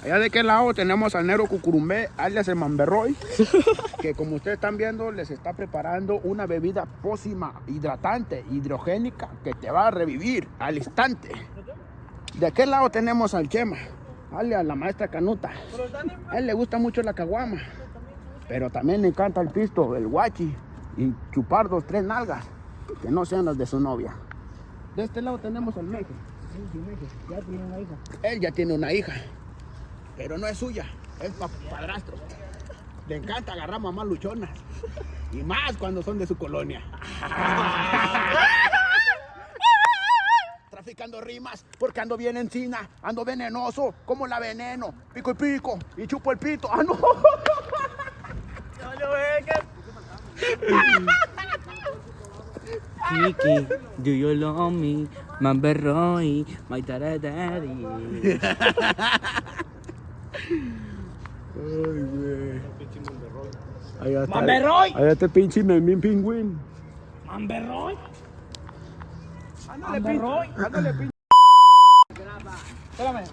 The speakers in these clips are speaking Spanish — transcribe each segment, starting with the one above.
Allá de aquel lado tenemos al Nero Cucurumbé, alias el Mamberroy, que como ustedes están viendo les está preparando una bebida pócima, hidratante, hidrogénica, que te va a revivir al instante. De aquel lado tenemos al Chema, alias la maestra Canuta. A él le gusta mucho la caguama, pero también le encanta el pisto, el guachi y chupar 2, 3 nalgas, que no sean las de su novia. De este lado tenemos al Meje. Ya tiene una hija. Él ya tiene una hija, pero no es suya, es padrastro. Le encanta agarrar mamás luchonas, y más cuando son de su colonia. Traficando rimas, porque ando bien encina, ando venenoso, como la veneno, pico y pico, y chupo el pito. ¡Ah, no! Kiki, do you love me? Mamberroy, my daddy. Ay, güey. Allá está, ¡Mamberroy! allá está el pinche Memín Pingüín. ¿Mamberroy? Ándale, pinche. Ándale, pinche. Espérame.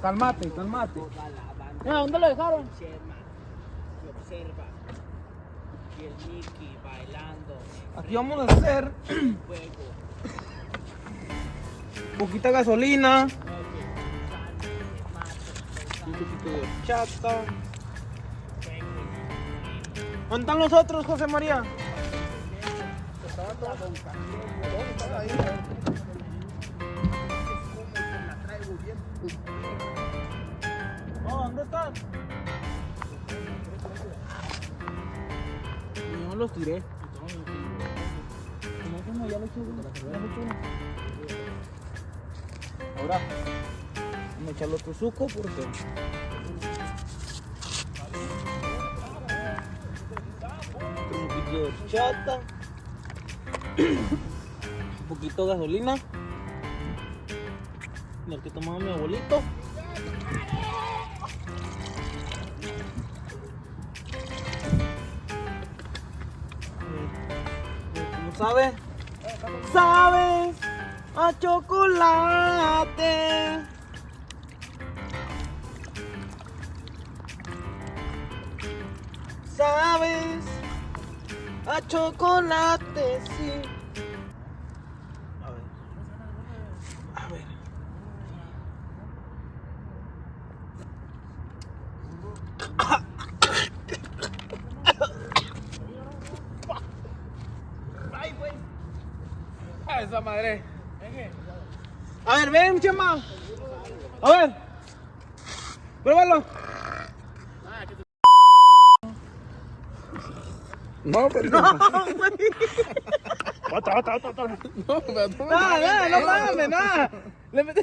Calmate. Mira, ¿dónde lo dejaron? Observa y el Mickey bailando Aquí vamos a hacer fuego. poquita gasolina. Un poquito de chata. ¿Dónde están los otros, José María? No, ¿dónde están? Yo los tiré. No, ya lo he hecho uno. Ahora, vamos a echarle otro suco porque Un poquito de chata. Un poquito de gasolina. El que tomaba mi abuelito. ¿Cómo sabe? ¿Sabes? A chocolate. ¿Sabes? A chocolate, sí. A ver. esa madre. A ver, ven, Chema. A ver. Pruébalo. No, pero. Otra. No, pero No mames, nada. Le metí.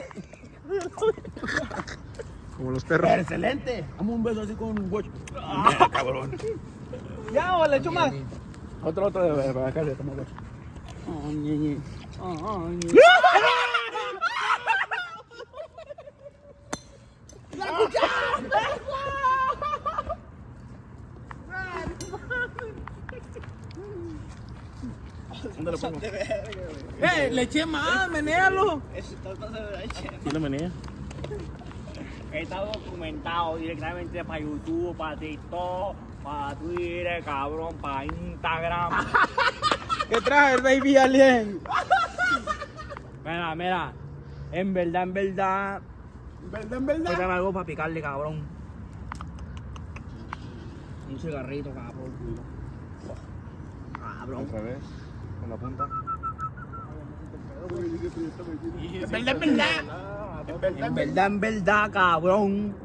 como los perros. Excelente. Dame un beso así con un guacho. Cabrón. Ya, o le echo más. Otro de para acá le tomo dos. ¿Dónde lo pongo? Le eché más, menéalo. ¿Sí lo venía? Está documentado directamente para YouTube, para TikTok, para Twitter, cabrón, para Instagram. ¿Qué traje el baby alien? Mira, en verdad, tráeme algo para picarle, cabrón. Un cigarrito, cabrón. Cabrón. Otra vez, con la punta. En verdad, cabrón.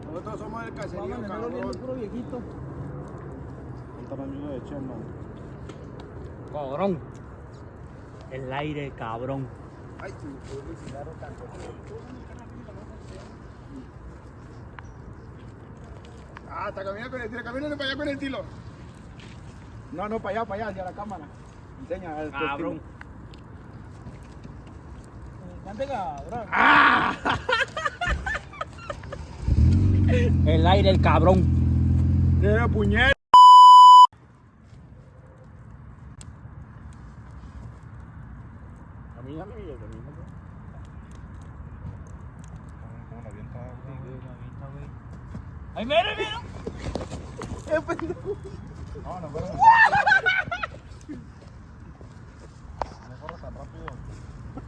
Nosotros somos el caserío, Vamos a tener oliendo cabrón. puro viejito. Un tamaño de Chema. Cabrón. El aire, cabrón. Ay, si me puedo cigarro tanto. Hasta camina con el tilo, camina para allá con el tilo. No, para allá, hacia la cámara. Enseña al Cabrón. Cante cabrón. El aire, el cabrón. ¡Era puñet! Camina. avienta, güey. ¡Ay, mira, mira! No, no corras no corras tan rápido.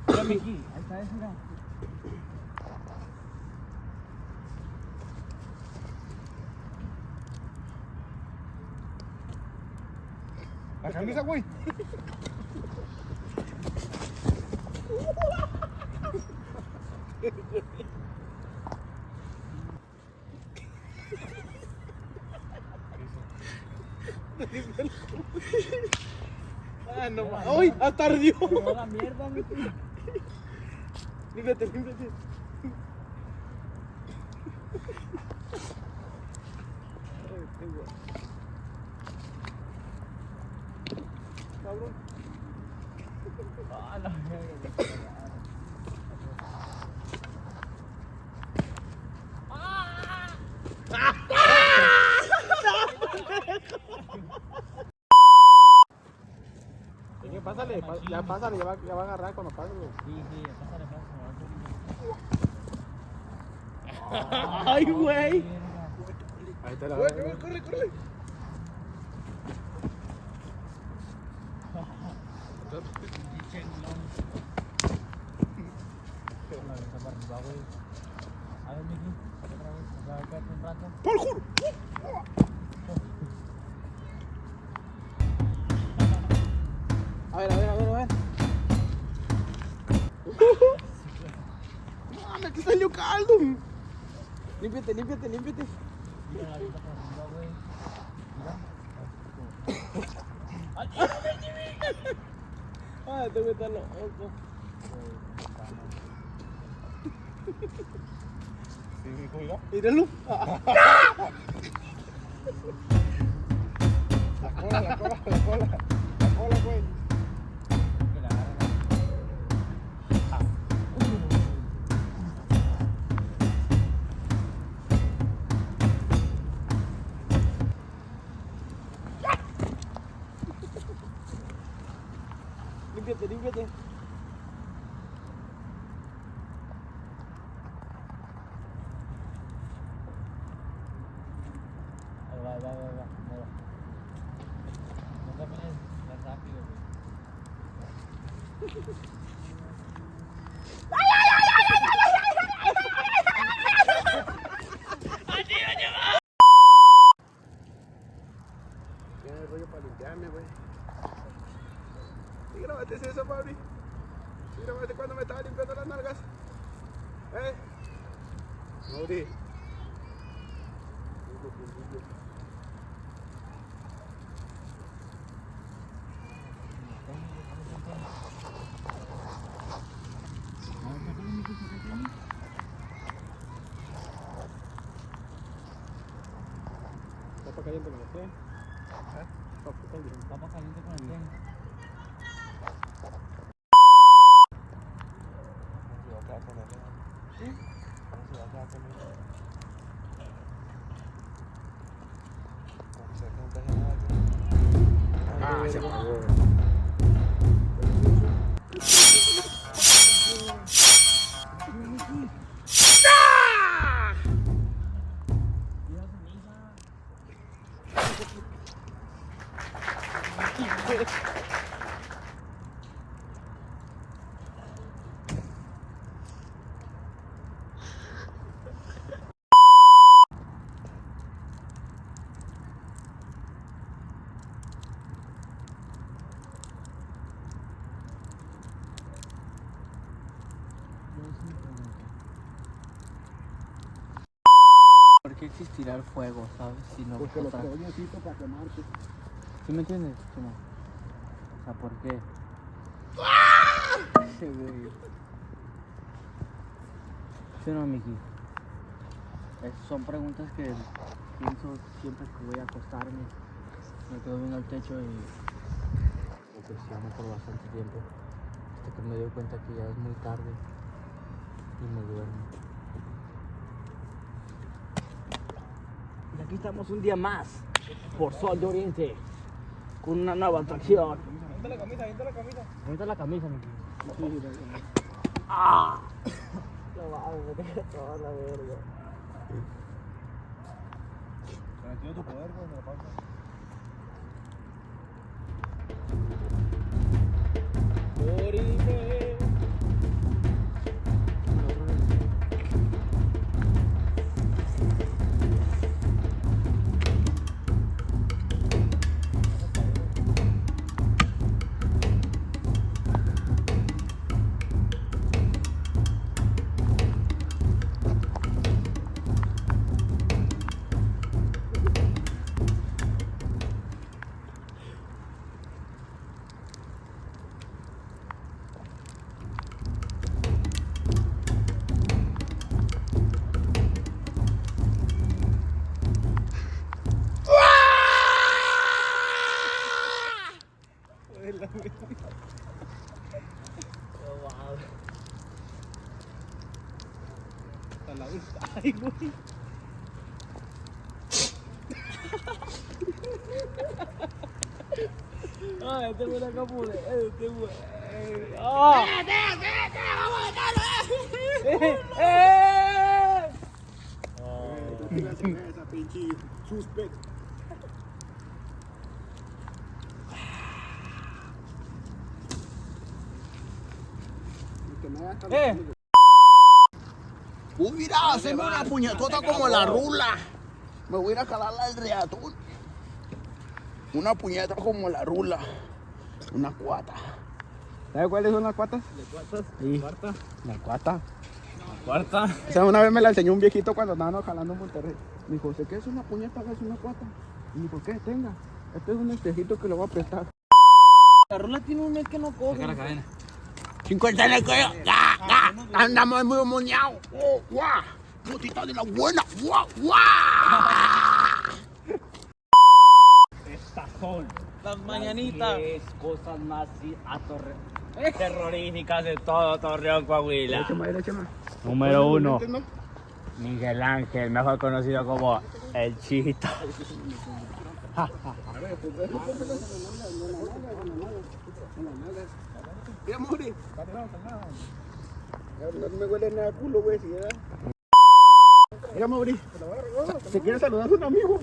Mira, Miki, ahí está ese, mira. La camisa, güey. Ah, no más. ¡Uy! ¡Hasta ardió! No la mierda, Miki. Límpiate, límpiate. Cabrón. Ah, la mierda. Pásale, ya pásale, ya va a agarrar cuando pase, güey. Sí, pásale, ¡Ay, güey! pásale. Ahí te la corre. A ver, Miki, otra vez, a ver, quédate un rato. ¡Por juro! A ver. ¡Mami, aquí salió caldo! Límpiate. Mira la vista para arriba, güey. Mira. ¡Ah, te voy a estar loco! Sí, hijo, mira. Míralo. La cola, güey. Que la agarren. Límpiate. Ahí va. No camines tan rápido, güey. Tiene el rollo para limpiarme, güey. Sí, grábate eso, Pablo. Sí, grábate cuando me estaba limpiando las nalgas. Mauri. Papa caliente con el té. Papa caliente con el té. Ah, se apagó. Mira su misa. ¿Por qué existirá el fuego, sabes? Si no Porque lo otra- creo necesito para quemarte. ¿Sí me entiendes? Chema? O sea, ¿por qué? Sí, güey. ¿Sí o no, Miki? Son preguntas que pienso siempre que voy a acostarme. Me quedo viendo al techo y me presiono por bastante tiempo. Hasta que me doy cuenta que ya es muy tarde y me duermo. Y aquí estamos un día más por Sol de Oriente con una nueva atracción. Avienta la camisa. Ahorita la camisa, Miki. Sí, ¡Ah! No mames, me tengo toda la verga. Se metió tu poder, güey, me lo pasa. Orime. Hasta la vista. Ay, güey. Ah, este güey acá pule. Este güey. ¡Ah! Esa pinche suspect. Mira, hacemos una puñetota como la rula. Me voy a ir a calarla al reatún. Una puñeta como la rula. Una cuata. ¿Sabes cuáles son las cuatas? Sí. ¿Cuarta? La cuata. ¿Cuarta? O sea, una vez me la enseñó un viejito cuando estábamos jalando en Monterrey. Me dijo, ¿qué es una puñeta? ¿Qué es una cuata? Y me dijo, ¿qué? Tenga. Este es un espejito que le voy a prestar. La rula tiene un mes que no coge. Saca la cadena. 50 en el cuello. ¡Ya! ¡Ya! Andamos muy moñados. ¡Oh, guau! Motita de la buena. ¡Guau! ¡Guau! Estas son las mañanitas. Cosas más terroríficas de todo Torreón, Coahuila. Échame. Número 1. Miguel Ángel, mejor conocido como el Chito. Mira, Mori. No me huele nada a culo, güey. Si era. Mira, Mori. ¿Se quiere saludar a un amigo?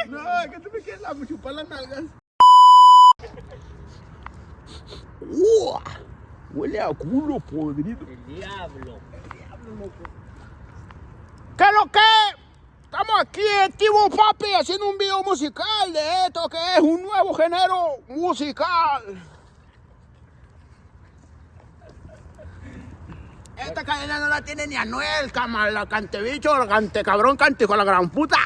No, es que tú me quieres chupar las nalgas. Huele a culo podrido. El diablo. ¿Qué es lo que? Estamos aquí en Tivo Papi haciendo un video musical de esto que es un nuevo género musical. Esta cadena no la tiene ni Anuel, cama, la cante bicho, la cante cabrón, cante con la gran puta.